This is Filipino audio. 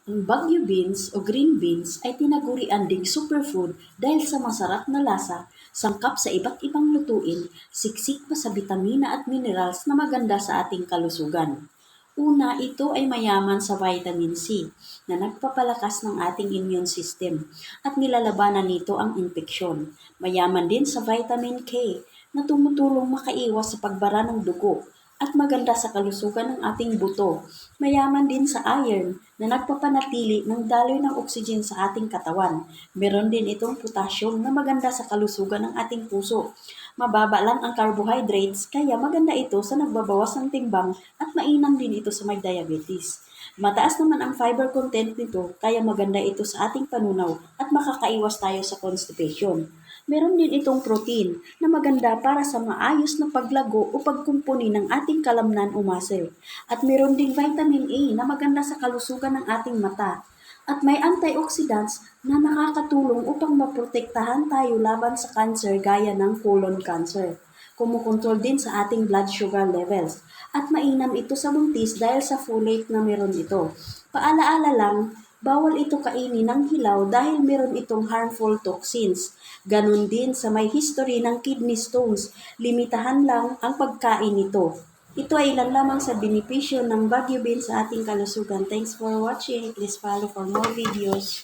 Ang Baguio beans o green beans ay tinagurian ding superfood dahil sa masarap na lasa, sangkap sa iba't ibang lutuin, siksik pa sa bitamina at minerals na maganda sa ating kalusugan. Una, ito ay mayaman sa vitamin C na nagpapalakas ng ating immune system at nilalabanan nito ang impeksyon. Mayaman din sa vitamin K na tumutulong makaiwas sa pagbara ng dugo at maganda sa kalusugan ng ating buto. Mayaman din sa iron na nagpapanatili ng daloy ng oxygen sa ating katawan. Meron din itong potassium na maganda sa kalusugan ng ating puso. Mababa lang ang carbohydrates kaya maganda ito sa nagbabawas ng timbang at mainam din ito sa may diabetes. Mataas naman ang fiber content nito kaya maganda ito sa ating panunaw at makakaiwas tayo sa constipation. Meron din itong protein na maganda para sa maayos na paglago o pagkumpuni ng ating kalamnan o muscle. At meron ding vitamin A na maganda sa kalusugan ng ating mata. At may antioxidants na nakakatulong upang maprotektahan tayo laban sa cancer gaya ng colon cancer. Kumukontrol din sa ating blood sugar levels. At mainam ito sa buntis dahil sa folate na meron ito. Paalaala lang, bawal ito kainin ng hilaw dahil meron itong harmful toxins. Ganon din sa may history ng kidney stones, limitahan lang ang pagkain nito. Ito ay ilan lamang sa benepisyo ng Baguio beans sa ating kalusugan. Thanks for watching. Please follow for more videos.